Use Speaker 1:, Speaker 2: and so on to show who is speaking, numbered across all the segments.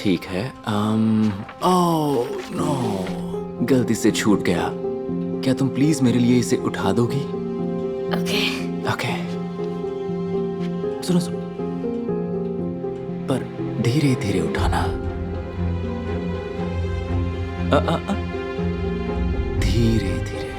Speaker 1: ठीक है। Oh no, गलती से छूट गया। क्या तुम प्लीज मेरे लिए इसे उठा दोगी?
Speaker 2: ओके।
Speaker 1: ओके। सुनो सुनो, पर धीरे धीरे उठाना। धीरे धीरे।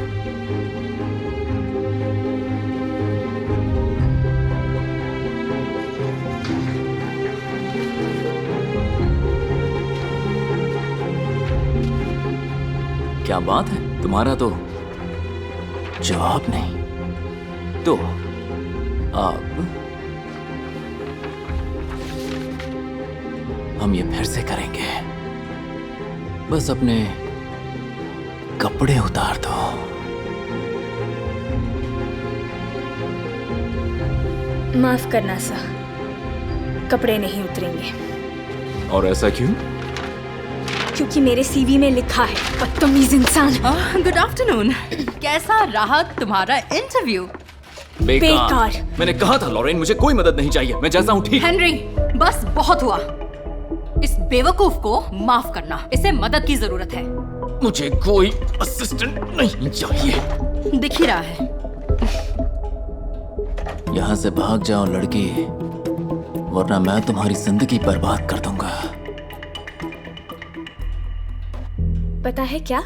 Speaker 1: क्या बात है, तुम्हारा तो जवाब नहीं। तो अब हम ये फिर से करेंगे। बस अपने कपड़े उतार दो।
Speaker 2: माफ करना सर, कपड़े नहीं उतरेंगे।
Speaker 1: और ऐसा क्यों?
Speaker 2: क्योंकि मेरे सीवी में लिखा है बदतमीज इंसान।
Speaker 3: Good afternoon. कैसा रहा तुम्हारा इंटरव्यू?
Speaker 2: बेकार।
Speaker 1: मैंने कहा था लॉरेन, मुझे कोई मदद नहीं चाहिए, मैं जैसा हूँ ठीक।
Speaker 3: हेनरी, बस बहुत हुआ। इस बेवकूफ को माफ करना, इसे मदद की जरूरत है।
Speaker 1: मुझे कोई असिस्टेंट नहीं चाहिए।
Speaker 3: दिख ही रहा है।
Speaker 1: यहाँ से भाग जाओ लड़की, वरना मैं तुम्हारी जिंदगी बर्बाद कर दूंगा।
Speaker 2: पता है क्या,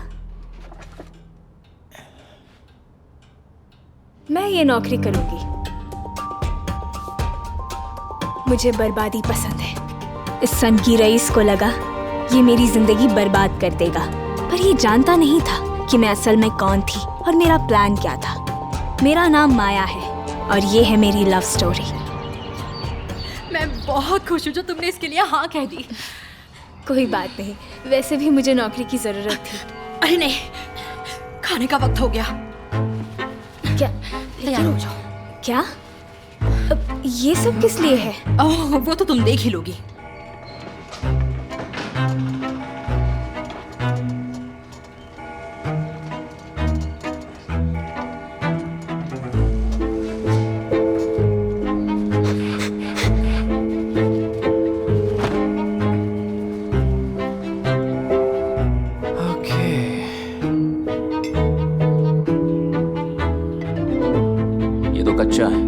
Speaker 2: मैं ये नौकरी करूंगी। मुझे बर्बादी पसंद है। इस सन की रईस को लगा ये मेरी जिंदगी बर्बाद कर देगा, पर ये जानता नहीं था कि मैं असल में कौन थी और मेरा प्लान क्या था। मेरा नाम माया है और ये है मेरी लव स्टोरी।
Speaker 3: मैं बहुत खुश हूँ जो तुमने इसके लिए हाँ कह दी।
Speaker 2: कोई बात नहीं, वैसे भी मुझे नौकरी की जरूरत थी।
Speaker 3: अरे नहीं, खाने का वक्त हो गया।
Speaker 2: क्या?
Speaker 3: तैयार हो जाओ।
Speaker 2: क्या? अब ये सब किस लिए है?
Speaker 3: ओह, वो तो तुम देख ही लोगी।
Speaker 1: कच्चा है।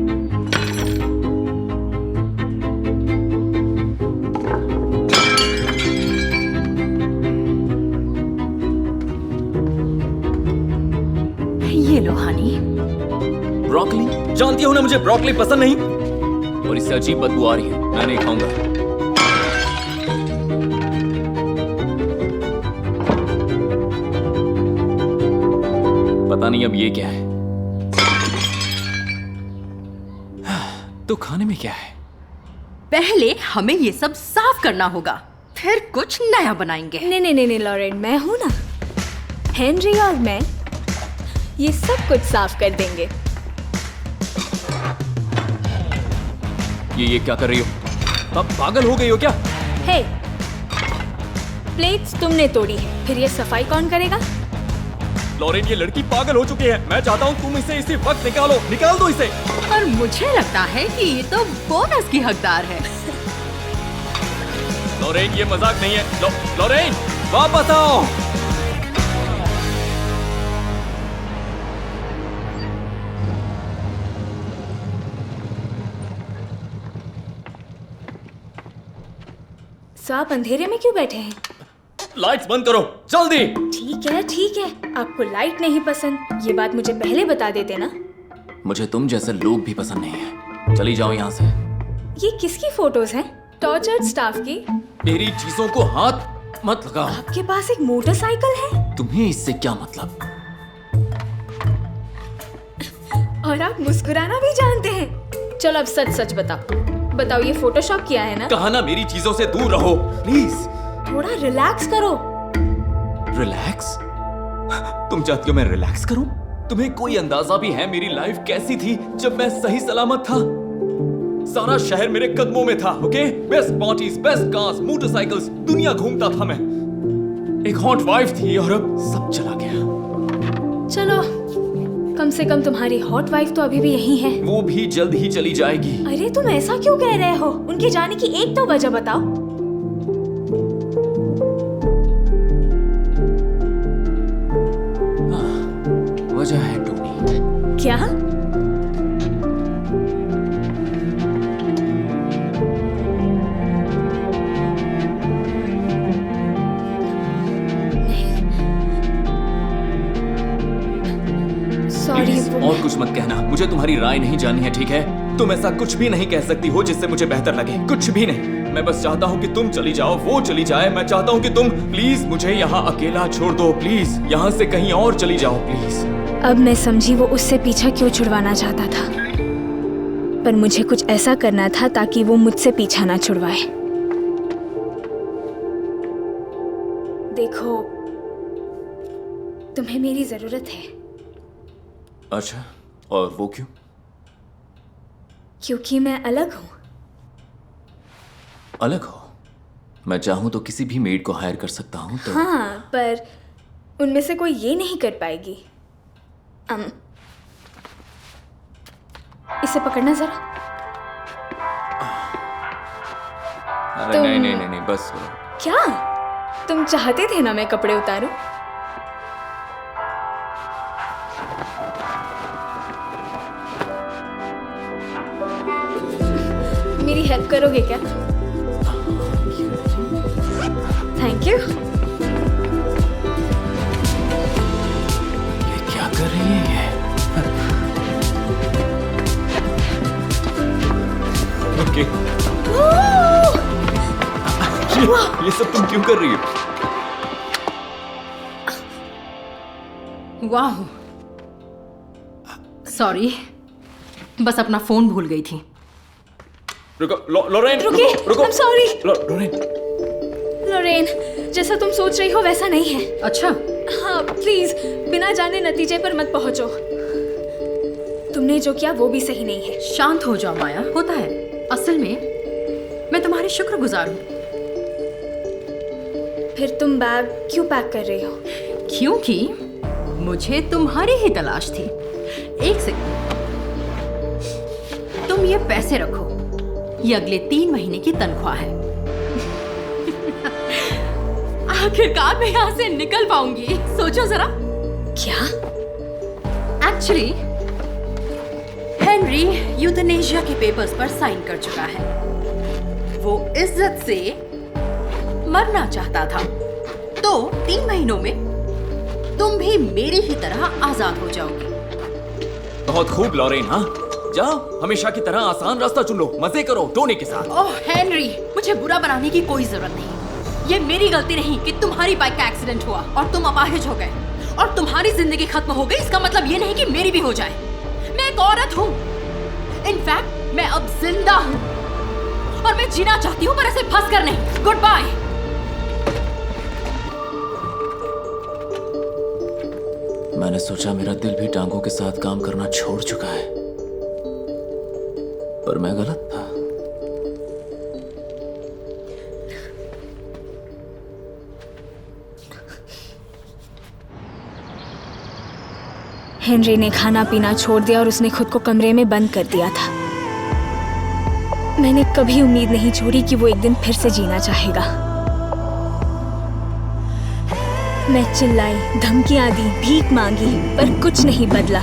Speaker 3: ये लो हनी।
Speaker 1: ब्रोकली? जानती हो ना मुझे ब्रोकली पसंद नहीं, और इससे अजीब बदबू आ रही है, मैं नहीं खाऊंगा। पता नहीं अब ये क्या है। तो खाने में क्या है?
Speaker 3: पहले हमें ये सब साफ करना होगा, फिर कुछ नया बनाएंगे।
Speaker 2: नहीं नहीं नहीं लॉरेन, मैं हूं ना। हेनरी और मैं ये सब कुछ साफ कर देंगे।
Speaker 1: ये क्या कर रही हो? अब पागल हो गई हो क्या?
Speaker 2: हे, प्लेट्स तुमने तोड़ी है, फिर ये सफाई कौन करेगा?
Speaker 1: लॉरेन, ये लड़की पागल हो चुकी है। मैं चाहता हूँ तुम इसे इसी वक्त निकालो, निकाल दो इसे।
Speaker 3: और मुझे लगता है कि ये तो बोनस की हकदार है।
Speaker 1: लॉरेन, ये मजाक नहीं है। लॉरेन, वापस आओ।
Speaker 2: सो आप अंधेरे में क्यों बैठे हैं?
Speaker 1: लाइट्स बंद करो जल्दी।
Speaker 2: ठीक है, आपको लाइट नहीं पसंद, ये बात मुझे पहले बता देते ना।
Speaker 1: मुझे तुम जैसे लोग भी पसंद नहीं है। चली जाओ यहाँ से।
Speaker 2: ये किसकी फोटोज हैं? टॉर्चर्ड स्टाफ की।
Speaker 1: मेरी चीजों को हाथ मत लगाओ।
Speaker 2: आपके पास एक मोटरसाइकिल है?
Speaker 1: तुम्हें इससे क्या मतलब?
Speaker 2: और आप मुस्कुराना भी जानते हैं। चलो अब सच सच बताओ, ये फोटोशॉप किया है ना?
Speaker 1: कहा ना मेरी चीजों से दूर रहो प्लीज।
Speaker 2: थोड़ा रिलैक्स करो।
Speaker 1: रिलैक्स? तुम चाहती हो मैं रिलैक्स करूं? तुम्हें कोई अंदाजा भी है मेरी लाइफ कैसी थी जब मैं सही सलामत था? सारा शहर मेरे कदमों में था, okay? Best parties, best cars, motorcycles, दुनिया घूमता था मैं। एक हॉट वाइफ थी और अब सब चला गया।
Speaker 2: चलो, कम से कम तुम्हारी हॉट वाइफ तो अभी भी यहीं है।
Speaker 1: वो भी जल्द ही चली जाएगी।
Speaker 2: अरे तुम ऐसा क्यों कह रहे हो? उनके जाने की एक तो वजह बताओ।
Speaker 1: वजह है टोनी।
Speaker 2: क्या? सॉरी।
Speaker 1: प्लीज और कुछ मत कहना, मुझे तुम्हारी राय नहीं जाननी है, ठीक है? तुम ऐसा कुछ भी नहीं कह सकती हो जिससे मुझे बेहतर लगे, कुछ भी नहीं। मैं बस चाहता हूँ कि तुम चली जाओ, वो चली जाए। मैं चाहता हूँ कि तुम प्लीज मुझे यहाँ अकेला छोड़ दो, प्लीज यहाँ से कहीं और चली जाओ, प्लीज।
Speaker 2: अब मैं समझी वो उससे पीछा क्यों छुड़वाना चाहता था, पर मुझे कुछ ऐसा करना था ताकि वो मुझसे पीछा ना छुड़वाए। देखो, तुम्हें मेरी जरूरत है।
Speaker 1: अच्छा, और वो क्यों?
Speaker 2: क्योंकि मैं अलग हूँ।
Speaker 1: अलग हो? मैं चाहूँ तो किसी भी मेड को हायर कर सकता हूँ तो।
Speaker 2: हाँ, पर उनमें से कोई ये नहीं कर पाएगी। इसे पकड़ना जरा।
Speaker 1: अरे नहीं नहीं नहीं नहीं, बस करो।
Speaker 2: क्या तुम चाहते थे ना मैं कपड़े उतारूं? मेरी हेल्प करोगे क्या? Thank you.
Speaker 1: ये क्या कर रही है ये? ओके। ये सब तुम क्यों कर रही हो?
Speaker 3: वाह, सॉरी, बस अपना फोन भूल गई थी।
Speaker 1: रुको, लोरेन,
Speaker 2: रुकिए,
Speaker 1: रुको।
Speaker 2: I'm sorry।
Speaker 1: लोरेन,
Speaker 2: लोरेन, जैसा तुम सोच रही हो वैसा नहीं है।
Speaker 3: अच्छा,
Speaker 2: हाँ, प्लीज बिना जाने नतीजे पर मत पहुंचो। तुमने जो किया वो भी सही नहीं है।
Speaker 3: शांत हो जाओ माया, होता है। असल में मैं तुम्हारी शुक्रगुजार हूँ।
Speaker 2: फिर तुम बैग क्यों पैक कर रही हो?
Speaker 3: क्योंकि मुझे तुम्हारी ही तलाश थी। एक सेकंड, तुम ये पैसे रखो, ये अगले 3 महीने की तनख्वाह है। आखिरकार मैं यहाँ से निकल पाऊंगी, सोचो जरा।
Speaker 2: क्या?
Speaker 3: एक्चुअली हेनरी यूथनेशिया के पेपर्स पर साइन कर चुका है। वो इज्जत से मरना चाहता था, तो 3 महीनों में तुम भी मेरी ही तरह आजाद हो जाओगी।
Speaker 1: बहुत खूब लॉरेन। हाँ, जाओ, हमेशा की तरह आसान रास्ता चुन लो, मजे करो टोनी के साथ।
Speaker 3: ओह हेनरी, मुझे बुरा बनाने की कोई जरूरत नहीं। ये मेरी गलती नहीं कि तुम्हारी बाइक का एक्सीडेंट हुआ और तुम अपाहिज हो गए और तुम्हारी जिंदगी खत्म हो गई। इसका मतलब ये नहीं कि मेरी भी हो जाए। मैं एक औरत हूँ, इनफैक्ट मैं अब जिंदा हूँ और मैं जीना चाहती हूँ, पर ऐसे फंस कर नहीं। Good bye.
Speaker 1: मैंने सोचा मेरा दिल भी टांगों के साथ काम करना छोड़ चुका है, पर मैं गलत था।
Speaker 2: हेनरी ने खाना पीना छोड़ दिया और उसने खुद को कमरे में बंद कर दिया था। मैंने कभी उम्मीद नहीं छोड़ी कि वो एक दिन फिर से जीना चाहेगा। मैं चिल्लाई, धमकियां दी, भीख मांगी, पर कुछ नहीं बदला।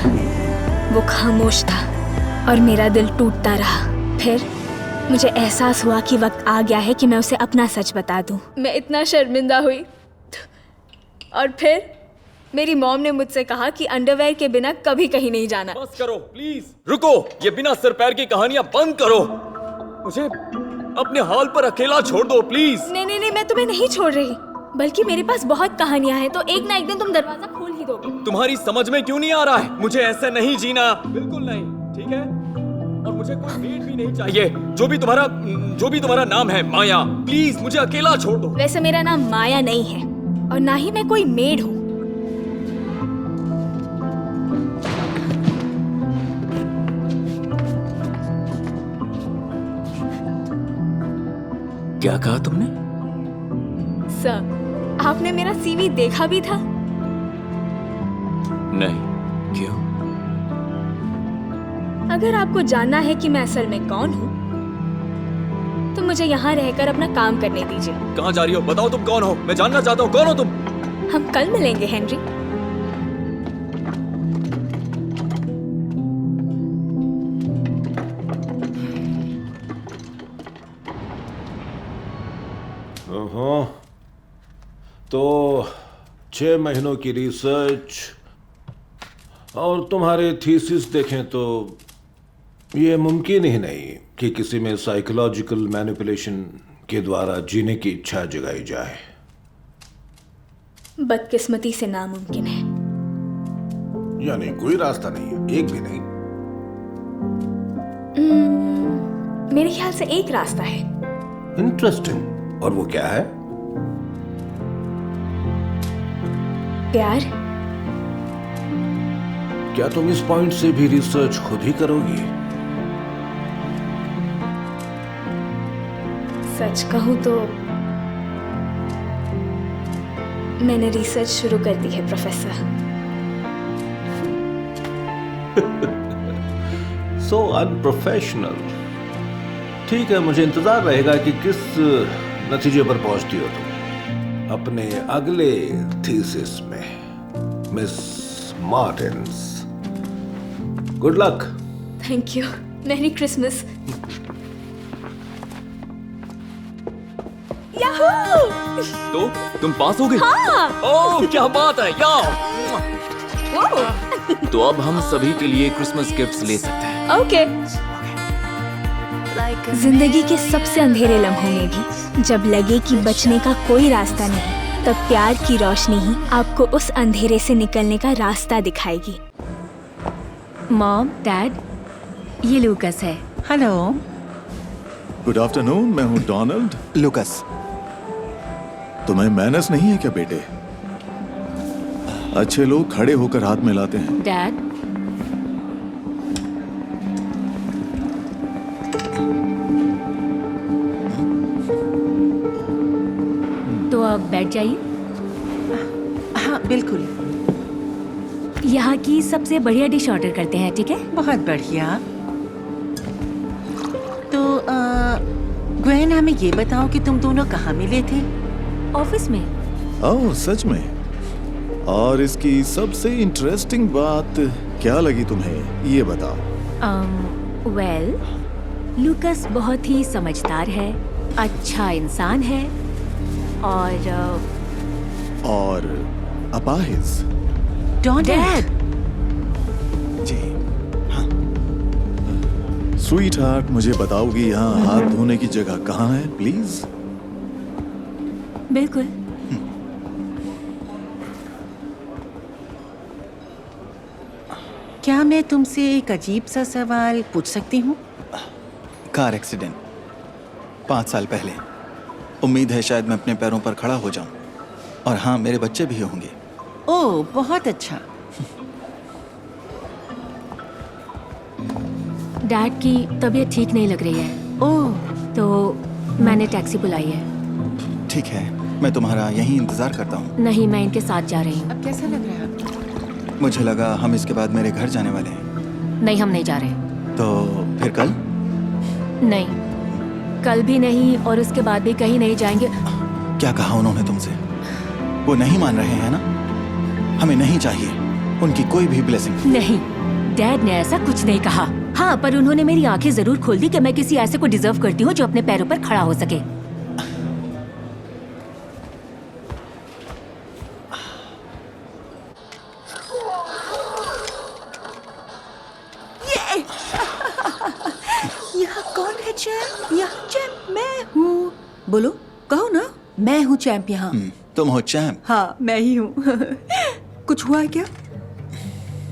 Speaker 2: वो खामोश था और मेरा दिल टूटता रहा। फिर मुझे एहसास हुआ कि वक्त आ गया है कि मैं उसे अपना सच बता दूं। मैं इतना शर्मिंदा हुई और फिर मेरी मॉम ने मुझसे कहा कि अंडरवेयर के बिना कभी कहीं नहीं जाना।
Speaker 1: बस करो प्लीज, रुको, ये बिना सिर पैर की कहानियां बंद करो। मुझे अपने हाल पर अकेला छोड़ दो प्लीज।
Speaker 2: नहीं नहीं नहीं, मैं तुम्हें नहीं छोड़ रही, बल्कि मेरे पास बहुत कहानियां हैं, तो एक ना एक दिन तुम दरवाजा खोल ही दोगे।
Speaker 1: तुम्हारी समझ में क्यों नहीं आ रहा है? मुझे ऐसे नहीं जीना, बिल्कुल नहीं, ठीक है? और मुझे कोई मेड भी नहीं चाहिए। जो भी तुम्हारा नाम है, माया, प्लीज मुझे अकेला छोड़ दो।
Speaker 2: वैसे मेरा नाम माया नहीं है और ना ही मैं कोई मेड हूँ।
Speaker 1: क्या कहा तुमने?
Speaker 2: सर, आपने मेरा सीवी देखा भी था?
Speaker 1: नहीं, क्यों?
Speaker 2: अगर आपको जानना है कि मैं असल में कौन हूँ, तो मुझे यहाँ रहकर अपना काम करने दीजिए।
Speaker 1: कहाँ जा रही हो? बताओ तुम कौन हो? मैं जानना चाहता हूँ, कौन हो तुम?
Speaker 2: हम कल मिलेंगे हेनरी।
Speaker 4: ओहो, तो 6 महीनों की रिसर्च और तुम्हारे थीसिस देखें तो ये मुमकिन ही नहीं कि किसी में साइकोलॉजिकल मैनिपुलेशन के द्वारा जीने की इच्छा जगाई जाए।
Speaker 2: बदकिस्मती से नामुमकिन है।
Speaker 4: यानी कोई रास्ता नहीं है, एक भी नहीं।
Speaker 2: मेरे ख्याल से एक रास्ता है।
Speaker 4: इंटरेस्टिंग। और वो क्या है?
Speaker 2: प्यार।
Speaker 4: क्या तुम इस पॉइंट से भी रिसर्च खुद ही करोगी?
Speaker 2: सच कहूं तो मैंने रिसर्च शुरू कर दी है प्रोफेसर।
Speaker 4: सो अनप्रोफेशनल। ठीक है, मुझे इंतजार रहेगा कि किस नतीजे पर पहुंचती हो तुम अपने अगले थीसिस में, miss Martins. Good luck.
Speaker 2: Thank you. मेरी क्रिसमस।
Speaker 1: तो तुम पास हो गई?
Speaker 2: हाँ।
Speaker 1: ओह क्या बात है यार। तो अब हम सभी के लिए क्रिसमस गिफ्ट्स ले सकते हैं।
Speaker 2: ओके। जिंदगी के सबसे अंधेरे लम्हों में भी जब लगे कि बचने का कोई रास्ता नहीं, तब प्यार की रोशनी ही आपको उस अंधेरे से निकलने का रास्ता दिखाएगी।
Speaker 5: मॉम, डैड, ये लूकस है।
Speaker 6: हेलो।
Speaker 7: गुड आफ्टरनून, मैं हूँ डोनाल्ड।
Speaker 8: लूकस।
Speaker 7: तुम्हें मैनर्स नहीं है क्या बेटे? अच्छे लोग खड़े होकर हाथ मिलाते हैं।
Speaker 5: डैड, तो अब बैठ जाइए।
Speaker 6: हाँ बिल्कुल,
Speaker 5: यहाँ की सबसे बढ़िया डिश ऑर्डर करते हैं, ठीक है?
Speaker 6: बहुत बढ़िया। तो ग्वेन, हमें ये बताओ कि तुम दोनों कहाँ मिले थे?
Speaker 5: ऑफिस में।
Speaker 7: ओह सच में? और इसकी सबसे इंटरेस्टिंग बात क्या लगी तुम्हें, ये बताओ।
Speaker 5: वेल, लूकस बहुत ही समझदार है, अच्छा इंसान है
Speaker 7: और अपाहिज।
Speaker 6: डैड,
Speaker 8: जी हाँ।
Speaker 7: स्वीट हार्ट, मुझे बताओगी यहाँ हाथ धोने की जगह कहाँ है प्लीज?
Speaker 5: बिल्कुल।
Speaker 6: क्या मैं तुमसे एक अजीब सा सवाल पूछ सकती हूँ?
Speaker 8: कार एक्सीडेंट 5 साल पहले। उम्मीद है शायद मैं अपने पैरों पर खड़ा हो जाऊं, और हाँ, मेरे बच्चे भी होंगे।
Speaker 6: ओह बहुत अच्छा।
Speaker 5: डैड की तबीयत ठीक नहीं लग रही है,
Speaker 6: ओह
Speaker 5: तो मैंने टैक्सी बुलाई है।
Speaker 8: ठीक है, मैं तुम्हारा यहीं इंतजार करता हूँ।
Speaker 5: नहीं, मैं इनके साथ जा रही हूँ।
Speaker 6: अब कैसा लग रहा है?
Speaker 8: मुझे लगा हम इसके बाद मेरे घर जाने वाले हैं।
Speaker 5: नहीं, हम नहीं जा रहे।
Speaker 8: तो फिर कल?
Speaker 5: नहीं, कल भी नहीं और उसके बाद भी कहीं नहीं जाएंगे।
Speaker 8: क्या कहा उन्होंने तुमसे? वो नहीं मान रहे हैं ना? हमें नहीं चाहिए उनकी कोई भी ब्लेसिंग।
Speaker 5: नहीं, डैड ने ऐसा कुछ नहीं कहा। हाँ, पर उन्होंने मेरी आंखें जरूर खोल दी कि मैं किसी ऐसे को डिजर्व करती हूँ जो अपने पैरों पर खड़ा हो सके।
Speaker 6: यहाँ कौन है चैम्प? यहाँ चैम्प मैं हूँ। बोलो, कहो ना। मैं हूँ चैम्प यहाँ।
Speaker 8: तुम हो चैम्प?
Speaker 6: हाँ मैं ही हूँ। कुछ हुआ है क्या?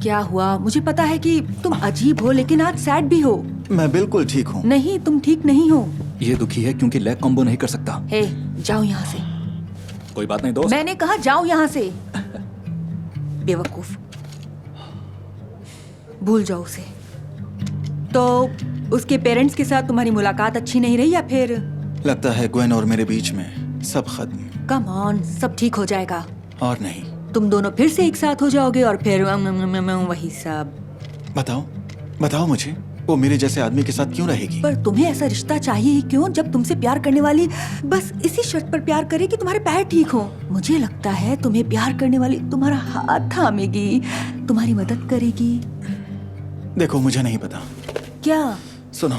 Speaker 6: क्या हुआ? मुझे पता है कि तुम अजीब हो, लेकिन आज सैड भी हो।
Speaker 8: मैं बिल्कुल ठीक हूँ।
Speaker 6: नहीं, तुम ठीक नहीं हो।
Speaker 8: ये दुखी है क्योंकि लेग कॉम्बो नहीं कर सकता।
Speaker 6: हे, जाओ यहाँ से।
Speaker 8: कोई बात नहीं दोस्त।
Speaker 6: मैंने कहा जाओ यहाँ से। बेवकूफ, भूल जाओ उसे। तो उसके पेरेंट्स के साथ तुम्हारी मुलाकात अच्छी नहीं रही या फिर?
Speaker 8: लगता है ग्वेन और मेरे बीच में सब खत्म।
Speaker 6: कम ऑन, सब ठीक हो जाएगा।
Speaker 8: और नहीं।
Speaker 6: तुम दोनों फिर से एक साथ हो जाओगे और फिर वही सब।
Speaker 8: बताओ मुझे, वो मेरे जैसे आदमी के साथ क्यों रहेगी?
Speaker 6: पर तुम्हें ऐसा रिश्ता चाहिए ही क्यों, जब तुमसे प्यार करने वाली बस इसी शर्त पर प्यार करे कि तुम्हारे पैर ठीक हो। मुझे लगता है तुम्हें प्यार करने वाली तुम्हारा हाथ थामेगी, तुम्हारी मदद करेगी।
Speaker 8: देखो, मुझे नहीं पता।
Speaker 6: क्या?
Speaker 8: सुनो,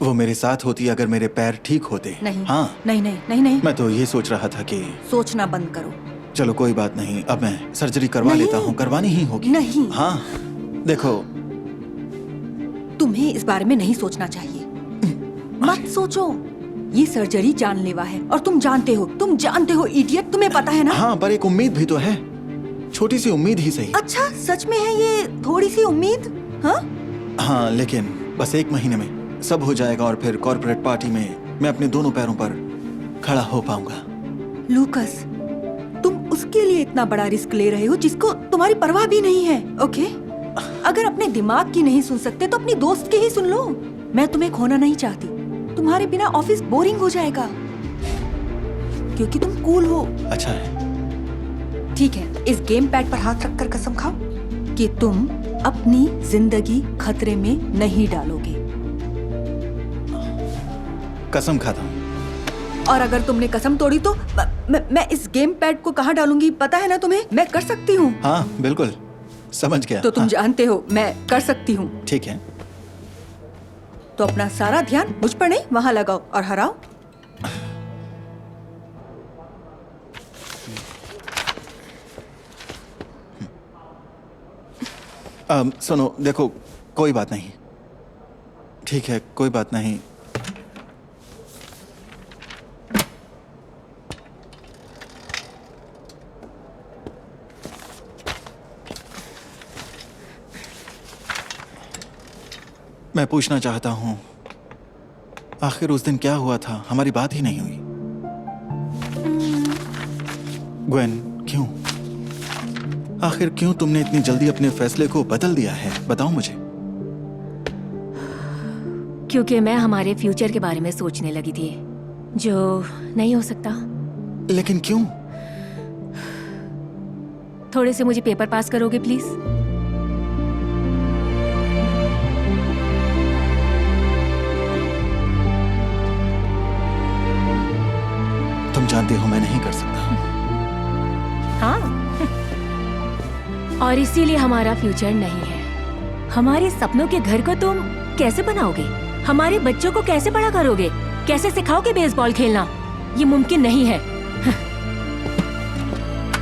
Speaker 8: वो मेरे साथ होती अगर मेरे पैर ठीक होते।
Speaker 6: नहीं,
Speaker 8: हाँ,
Speaker 6: नहीं नहीं नहीं नहीं,
Speaker 8: मैं तो ये सोच रहा था कि
Speaker 6: सोचना बंद करो।
Speaker 8: चलो कोई बात नहीं, अब मैं सर्जरी करवा
Speaker 6: नहीं।
Speaker 8: लेता हूँ, करवानी ही होगी।
Speaker 6: नहीं।
Speaker 8: हाँ, देखो
Speaker 6: तुम्हें इस बारे में नहीं सोचना चाहिए। मत सोचो, ये सर्जरी जानलेवा है और तुम जानते हो इडियट, तुम्हें पता है ना।
Speaker 8: हाँ, पर एक उम्मीद भी तो है, छोटी सी उम्मीद ही सही।
Speaker 6: अच्छा, सच में है ये थोड़ी सी उम्मीद? हाँ
Speaker 8: हाँ, लेकिन बस 1 महीने में सब हो जाएगा और फिर कॉर्पोरेट पार्टी में मैं अपने दोनों पैरों पर खड़ा हो पाऊंगा।
Speaker 6: लूकस, तुम उसके लिए इतना बड़ा रिस्क ले रहे हो जिसको तुम्हारी परवाह भी नहीं है। ओके, अगर अपने दिमाग की नहीं सुन सकते तो अपनी दोस्त की ही सुन लो। मैं तुम्हें खोना नहीं चाहती, तुम्हारे बिना ऑफिस बोरिंग हो जाएगा क्योंकि तुम कूल हो।
Speaker 8: अच्छा है।
Speaker 6: ठीक है, इस गेम पैड पर हाथ रखकर कसम खाओ कि तुम अपनी जिंदगी खतरे में नहीं डालोगे।
Speaker 8: कसम खाता हूँ।
Speaker 6: और अगर तुमने कसम तोड़ी तो मैं इस गेम पैड को कहाँ डालूंगी पता है ना तुम्हें? मैं कर सकती हूँ।
Speaker 8: हाँ बिल्कुल, समझ गया।
Speaker 6: तो तुम
Speaker 8: हाँ,
Speaker 6: जानते हो मैं कर सकती हूँ।
Speaker 8: ठीक है।
Speaker 6: तो अपना सारा ध्यान मुझ पर नहीं, वहां लगाओ और हराओ।
Speaker 8: सुनो, देखो कोई बात नहीं, ठीक है, कोई बात नहीं। मैं पूछना चाहता हूं, आखिर उस दिन क्या हुआ था? हमारी बात ही नहीं हुई। ग्वेन, क्यों? आखिर क्यों तुमने इतनी जल्दी अपने फैसले को बदल दिया है? बताओ मुझे।
Speaker 5: क्योंकि मैं हमारे फ्यूचर के बारे में सोचने लगी थी, जो नहीं हो सकता।
Speaker 8: लेकिन क्यों?
Speaker 5: थोड़े से मुझे पेपर पास करोगे प्लीज?
Speaker 8: तुम जानते हो मैं नहीं कर सकता।
Speaker 5: हाँ। और इसीलिए हमारा फ्यूचर नहीं है। हमारे सपनों के घर को तुम कैसे बनाओगे? हमारे बच्चों को कैसे बड़ा करोगे? कैसे सिखाओगे बेसबॉल खेलना? ये मुमकिन नहीं है।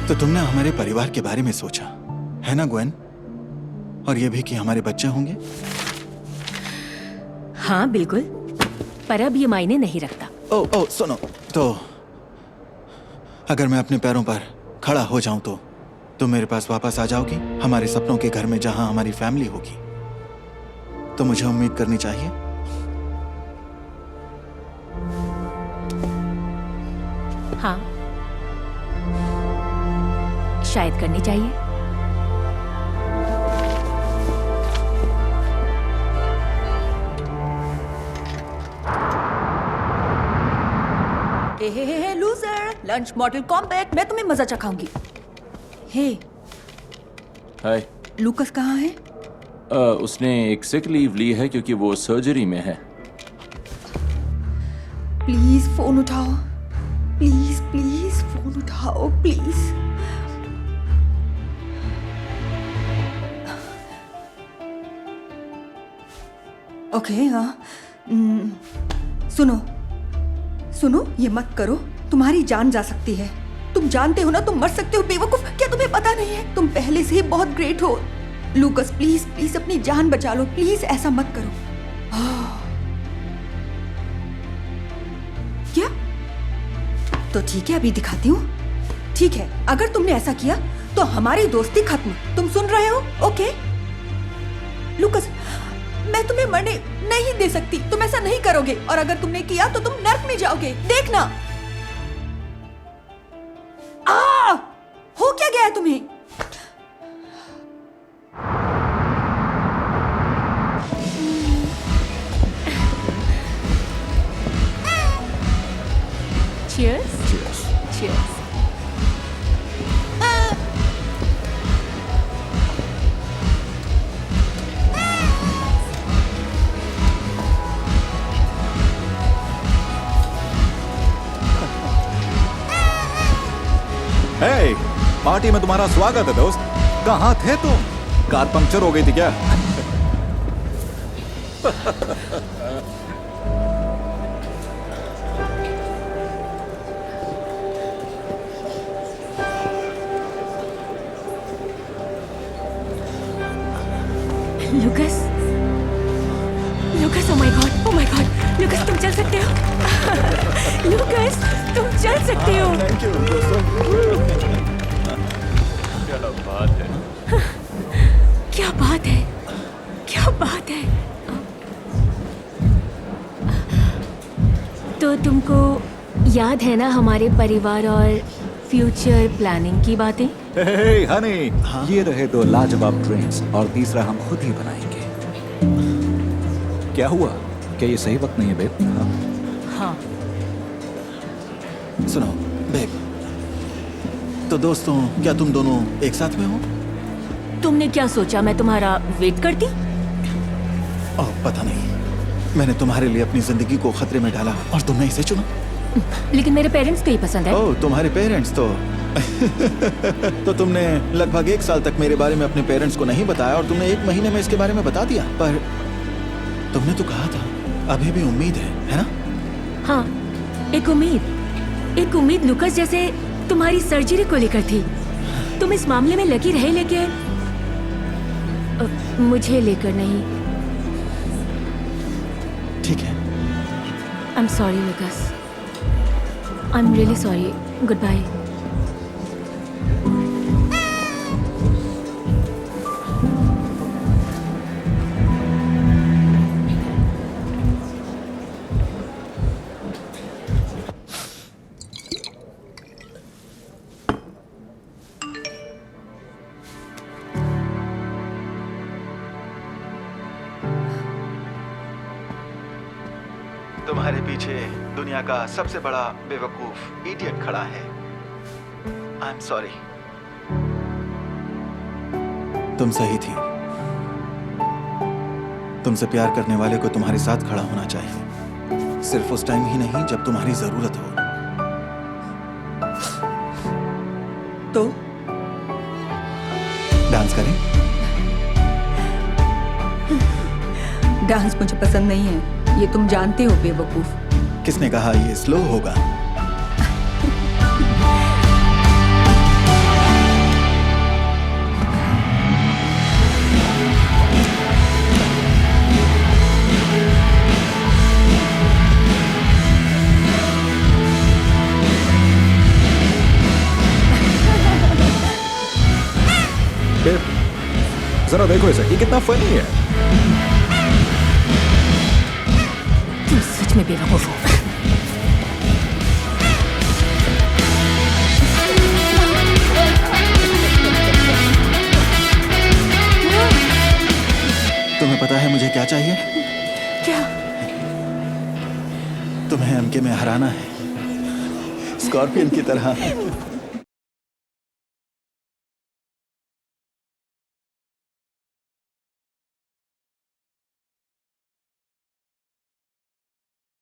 Speaker 8: तो तुमने हमारे परिवार के बारे में सोचा है ना ग्वेन? और ये भी कि हमारे बच्चे होंगे?
Speaker 5: हाँ बिल्कुल, पर अब ये मायने नहीं रखता।
Speaker 8: ओ सुनो, तो अगर मैं अपने पैरों पर खड़ा हो जाऊं तो तुम मेरे पास वापस आ जाओगी, हमारे सपनों के घर में जहां हमारी फैमिली होगी? तो मुझे उम्मीद करनी चाहिए।
Speaker 5: हाँ, शायद करनी चाहिए।
Speaker 6: हे लूजर, लंच मॉडल कॉम्पैक्ट, मैं तुम्हें मजा चखाऊंगी। हे,
Speaker 9: हाय।
Speaker 6: लूकस कहाँ है?
Speaker 9: उसने एक सिक लीव ली है क्योंकि वो सर्जरी में है।
Speaker 6: प्लीज फोन उठाओ, प्लीज प्लीज फोन उठाओ प्लीज। ओके, हाँ। सुनो सुनो, ये मत करो, तुम्हारी जान जा सकती है। तुम जानते हो ना, तुम मर सकते हो बेवकूफ। क्या तुम्हें पता नहीं है? तुम पहले से ही बहुत ग्रेट हो। लूकस प्लीज प्लीज अपनी जान बचा लो, प्लीज ऐसा मत करो। क्या? तो ठीक है, अभी दिखाती हूँ। ठीक है, अगर तुमने ऐसा किया तो हमारी दोस्ती खत्म। तुम सुन रहे हो? ओके लूकस, मैं तुम्हें मरने नहीं दे सकती। तुम ऐसा नहीं करोगे, और अगर तुमने किया तो तुम नर्क में जाओगे। देखना। हो क्या गया है तुम्हें?
Speaker 5: Cheers.
Speaker 9: Cheers.
Speaker 5: Cheers.
Speaker 7: हे, पार्टी में तुम्हारा स्वागत है दोस्त। कहाँ थे तुम? कार पंक्चर हो गई थी क्या?
Speaker 5: Lucas, Lucas, oh my God, Lucas तुम चल सकते हो। लुकस तुम चल सकते हो।
Speaker 7: थैंक यू दोस्तों।
Speaker 9: क्या बात है।
Speaker 5: क्या बात है, क्या बात है। तो तुमको याद है ना हमारे परिवार और फ्यूचर प्लानिंग की बातें?
Speaker 10: हे हनी, ये रहे 2 लाजवाब ड्रिंक्स और तीसरा हम खुद ही बनाएंगे। क्या हुआ? क्या ये सही वक्त नहीं है बेब?
Speaker 5: हाँ।
Speaker 8: सुनो बेब, तो दोस्तों क्या तुम दोनों एक साथ में हो?
Speaker 5: तुमने क्या सोचा मैं तुम्हारा वेट करती?
Speaker 8: ओह पता नहीं, मैंने तुम्हारे लिए अपनी जिंदगी को खतरे में डाला और तुमने इसे चुना।
Speaker 5: लेकिन मेरे पेरेंट्स को ही पसंद है।
Speaker 8: ओह तुम्हारे पेरेंट्स तो तो तुमने लगभग 1 साल तक मेरे बारे में अपने पेरेंट्स को नहीं बताया और तुमने 1 महीने में इसके बारे में बता दिया। पर तुमने तो कहा था अभी भी उम्मीद है ना?
Speaker 5: हाँ, एक उम्मीद लुकस जैसे तुम्हारी सर्जरी को लेकर थी। तुम इस मामले में लगी रहे लेकिन मुझे लेकर नहीं।
Speaker 8: ठीक है।
Speaker 5: I am sorry Lucas, I am really sorry. Good bye.
Speaker 8: तुम्हारे पीछे दुनिया का सबसे बड़ा बेवकूफ इडियट खड़ा है। I am sorry. तुम सही थी। तुमसे प्यार करने वाले को तुम्हारे साथ खड़ा होना चाहिए, सिर्फ उस टाइम ही नहीं जब तुम्हारी जरूरत हो।
Speaker 6: तो
Speaker 8: डांस करें?
Speaker 6: डांस मुझे पसंद नहीं है, ये तुम जानते हो बेवकूफ।
Speaker 8: किसने कहा ये स्लो होगा?
Speaker 10: बेब, जरा देखो इसे, ये कितना फनी है।
Speaker 5: तुम सच में बेवकूफ हो।
Speaker 8: तुम्हें पता है मुझे क्या चाहिए?
Speaker 5: क्या?
Speaker 8: तुम्हें एमके में हराना है, स्कॉर्पियन की तरह।